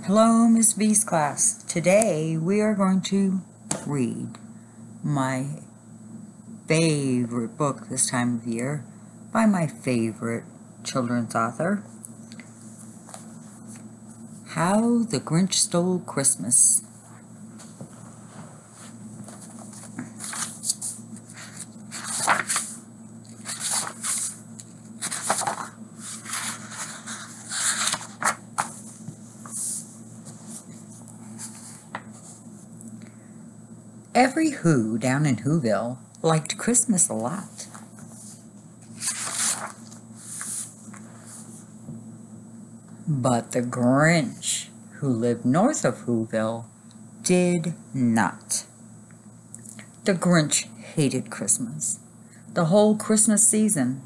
Hello, Miss B's class. Today we are going to read my favorite book this time of year by my favorite children's author, How the Grinch Stole Christmas. Every Who down in Whoville liked Christmas a lot. But the Grinch, who lived north of Whoville, did not. The Grinch hated Christmas, the whole Christmas season.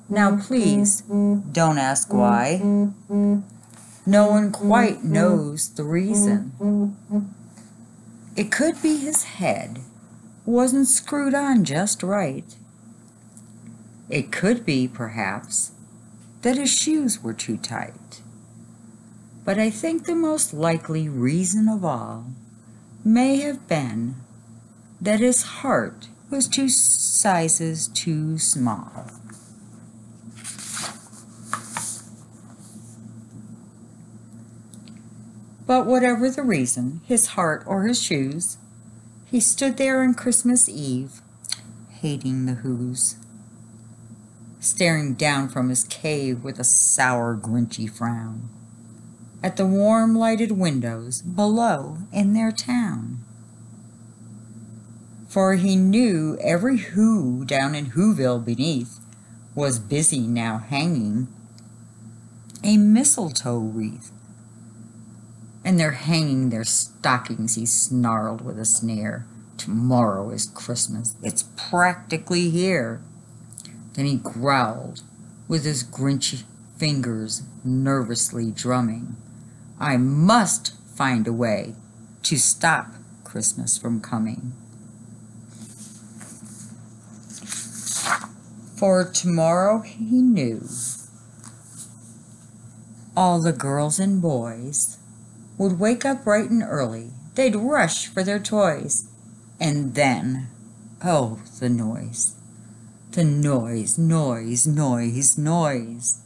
Now please, don't ask why. No one quite knows the reason. It could be his head wasn't screwed on just right. It could be, perhaps, that his shoes were too tight. But I think the most likely reason of all may have been that his heart was 2 sizes too small. But whatever the reason, his heart or his shoes, he stood there on Christmas Eve, hating the Whos, staring down from his cave with a sour, grinchy frown at the warm lighted windows below in their town. For he knew every Who down in Whoville beneath was busy now hanging a mistletoe wreath. And they're hanging their stockings, he snarled with a sneer. Tomorrow is Christmas. It's practically here. Then he growled, with his grinchy fingers nervously drumming. I must find a way to stop Christmas from coming. For tomorrow, he knew, all the girls and boys would wake up bright and early. They'd rush for their toys. And then, oh, the noise. The noise, noise, noise, noise.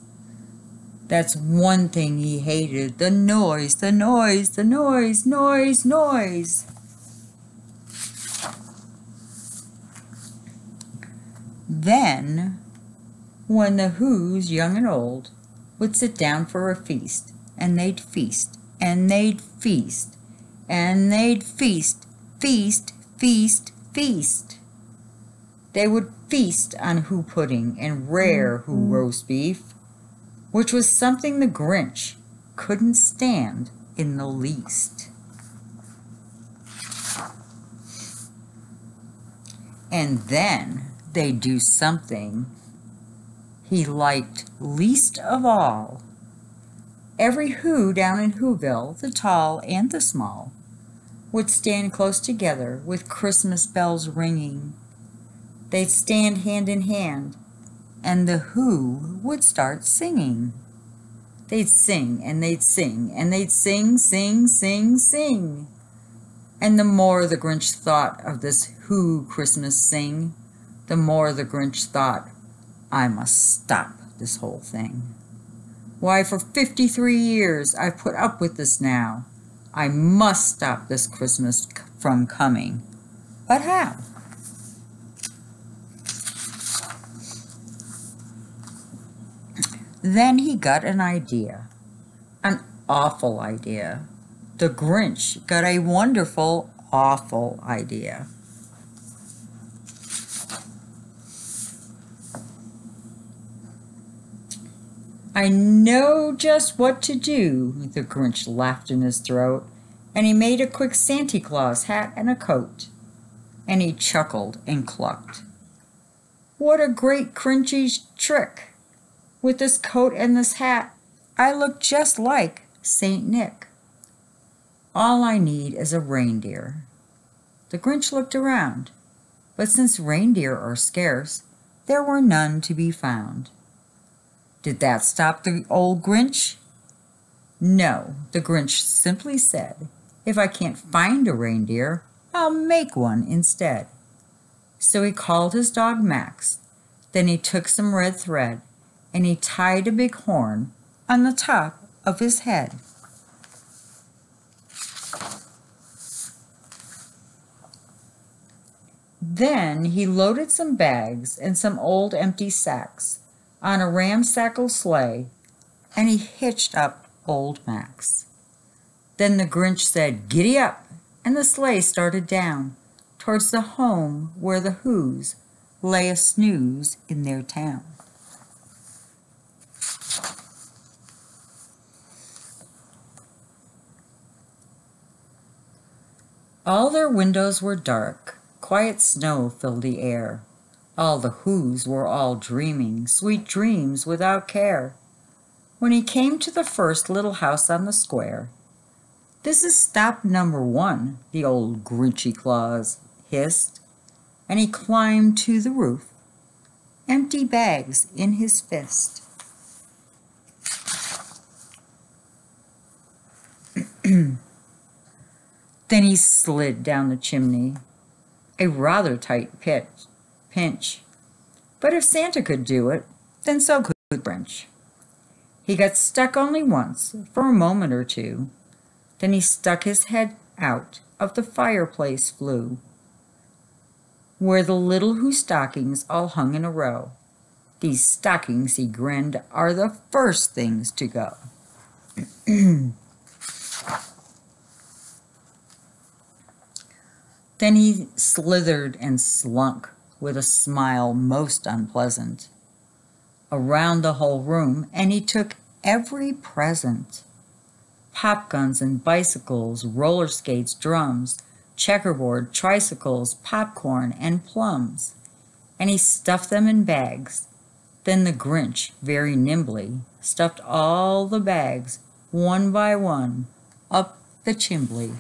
That's one thing he hated. The noise, the noise, the noise, noise, noise. Then, when the Whos, young and old, would sit down for a feast, and they'd feast, and they'd feast, and they'd feast, feast, feast, feast. They would feast on Who pudding and rare Who roast beef, which was something the Grinch couldn't stand in the least. And then they'd do something he liked least of all. Every Who down in Whoville, the tall and the small, would stand close together with Christmas bells ringing. They'd stand hand in hand, and the Who would start singing. They'd sing, and they'd sing, and they'd sing, sing, sing, sing. And the more the Grinch thought of this Who Christmas sing, the more the Grinch thought, I must stop this whole thing. Why, for 53 years I've put up with this now. I must stop this Christmas from coming. But how? Then he got an idea. An awful idea. The Grinch got a wonderful, awful idea. I know just what to do, the Grinch laughed in his throat, and he made a quick Santa Claus hat and a coat, and he chuckled and clucked. What a great Grinchy trick! With this coat and this hat, I look just like Saint Nick. All I need is a reindeer. The Grinch looked around, but since reindeer are scarce, there were none to be found. Did that stop the old Grinch? No, the Grinch simply said, if I can't find a reindeer, I'll make one instead. So he called his dog Max. Then he took some red thread and he tied a big horn on the top of his head. Then he loaded some bags and some old empty sacks on a ramshackle sleigh, and he hitched up old Max. Then the Grinch said, "Giddy up," and the sleigh started down towards the home where the Whos lay a snooze in their town. All their windows were dark, quiet snow filled the air. All the Whos were all dreaming sweet dreams without care. When he came to the first little house on the square, "This is stop number 1, the old Grinchy Claus hissed, and he climbed to the roof, empty bags in his fist. Then he slid down the chimney, a rather tight pinch. But if Santa could do it, then so could Grinch. He got stuck only once, for a moment or two. Then he stuck his head out of the fireplace flue, where the little Who stockings all hung in a row. These stockings, he grinned, are the first things to go. Then he slithered and slunk with a smile most unpleasant around the whole room, and he took every present: pop guns and bicycles, roller skates, drums, checkerboard, tricycles, popcorn, and plums, and he stuffed them in bags. Then the Grinch, very nimbly, stuffed all the bags, one by one, up the chimbley.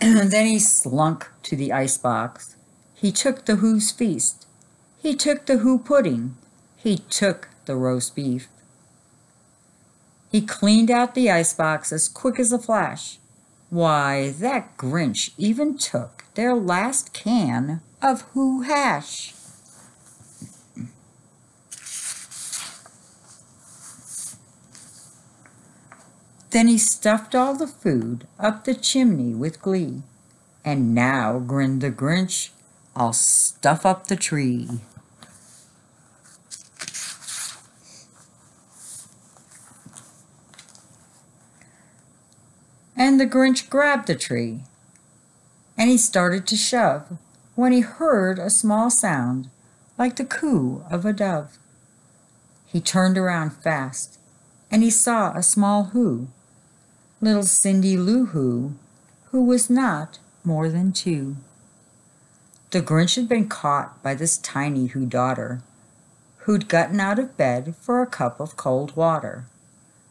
Then he slunk to the icebox. He took the Who's feast. He took the Who pudding. He took the roast beef. He cleaned out the icebox as quick as a flash. Why, that Grinch even took their last can of Who hash. Then he stuffed all the food up the chimney with glee. And now, grinned the Grinch, I'll stuff up the tree. And the Grinch grabbed the tree, and he started to shove, when he heard a small sound like the coo of a dove. He turned around fast, and he saw a small Who, little Cindy Lou who was not more than 2. The Grinch had been caught by this tiny Who daughter, who'd gotten out of bed for a cup of cold water.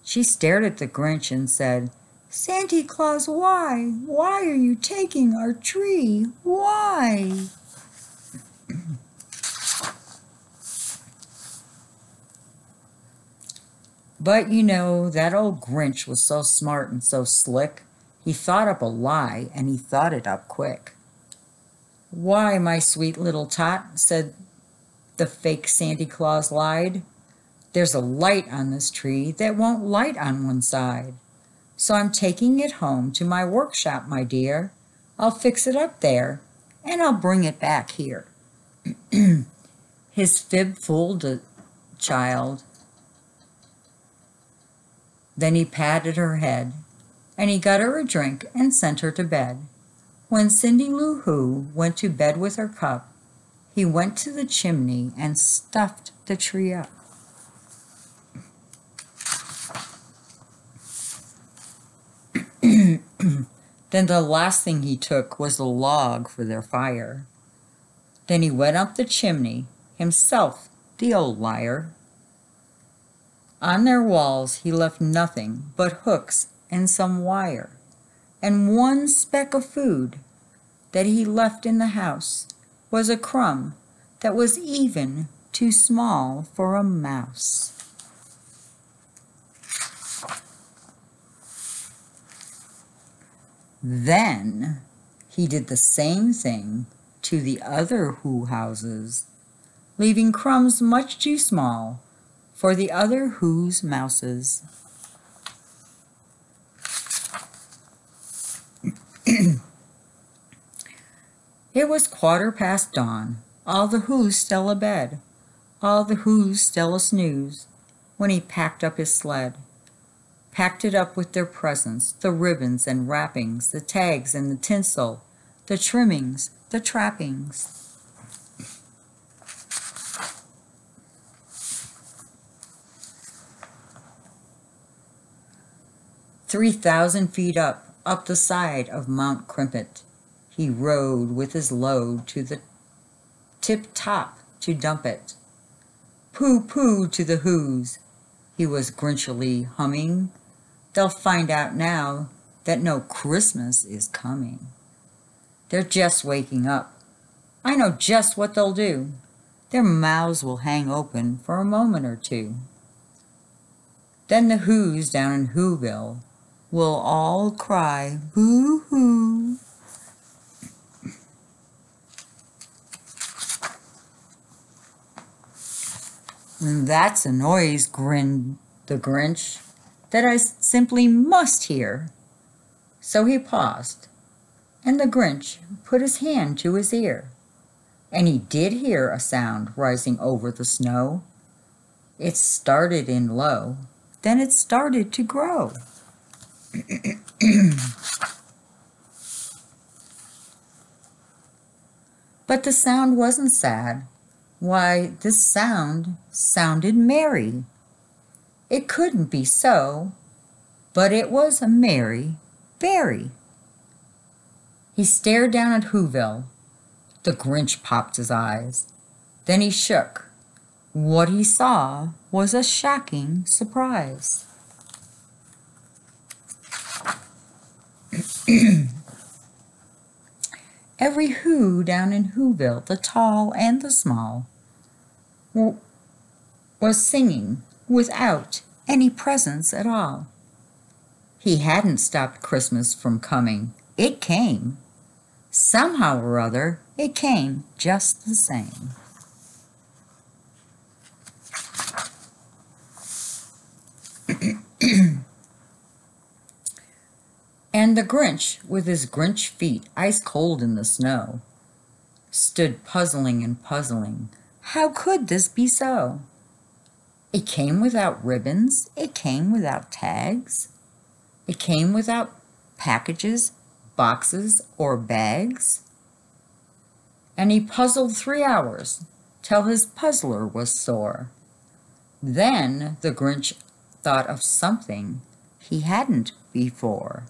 She stared at the Grinch and said, "Santa Claus, why? Why are you taking our tree? Why?" But you know, that old Grinch was so smart and so slick, he thought up a lie, and he thought it up quick. "Why, my sweet little tot," said the fake Santa Claus lied, "there's a light on this tree that won't light on one side. So I'm taking it home to my workshop, my dear. I'll fix it up there, and I'll bring it back here." His fib fooled the child. Then he patted her head, and he got her a drink and sent her to bed. When Cindy Lou Who went to bed with her cup, he went to the chimney and stuffed the tree up. Then the last thing he took was the log for their fire. Then he went up the chimney, himself, the old liar. On their walls he left nothing but hooks and some wire, and one speck of food that he left in the house was a crumb that was even too small for a mouse. Then he did the same thing to the other Who houses, leaving crumbs much too small for the other Who's mouses. It was 1/4 dawn, all the Who's still abed, all the Who's still a snooze, when he packed up his sled. Packed it up with their presents, the ribbons and wrappings, the tags and the tinsel, the trimmings, the trappings. "3,000 feet up the side of Mount Crimpet, he rode with his load to the tip-top to dump it. Pooh-pooh to the Who's, he was grinchily humming. They'll find out now that no Christmas is coming. They're just waking up. I know just what they'll do. Their mouths will hang open for a moment or two. Then the Who's down in Whoville will all cry boo-hoo. That's a noise," grinned the Grinch, "that I simply must hear." So he paused, and the Grinch put his hand to his ear, and he did hear a sound rising over the snow. It started in low, then it started to grow. But the sound wasn't sad. Why, this sound sounded merry. It couldn't be so, but it was a merry berry. He stared down at Whoville. The Grinch popped his eyes. Then he shook. What he saw was a shocking surprise. Every Who down in Whoville, the tall and the small, was singing without any presents at all. He hadn't stopped Christmas from coming. It came. Somehow or other, it came just the same. And the Grinch, with his Grinch feet ice cold in the snow, stood puzzling and puzzling. How could this be so? It came without ribbons. It came without tags. It came without packages, boxes, or bags. And he puzzled 3 hours till his puzzler was sore. Then the Grinch thought of something he hadn't before.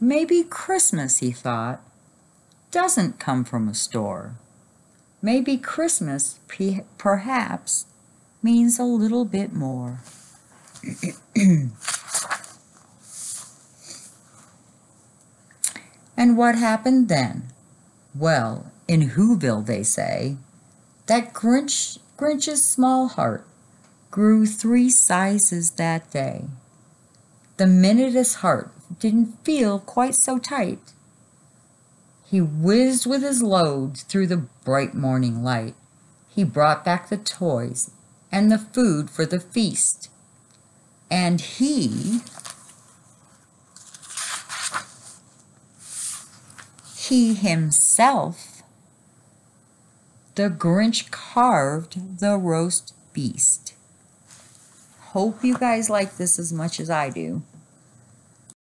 Maybe Christmas, he thought, doesn't come from a store. Maybe Christmas perhaps means a little bit more. And what happened then? Well, in Whoville, they say, that Grinch's small heart grew 3 sizes that day. The minute his heart didn't feel quite so tight, he whizzed with his load through the bright morning light. He brought back the toys and the food for the feast. And he himself, the Grinch, carved the roast beast. Hope you guys like this as much as I do.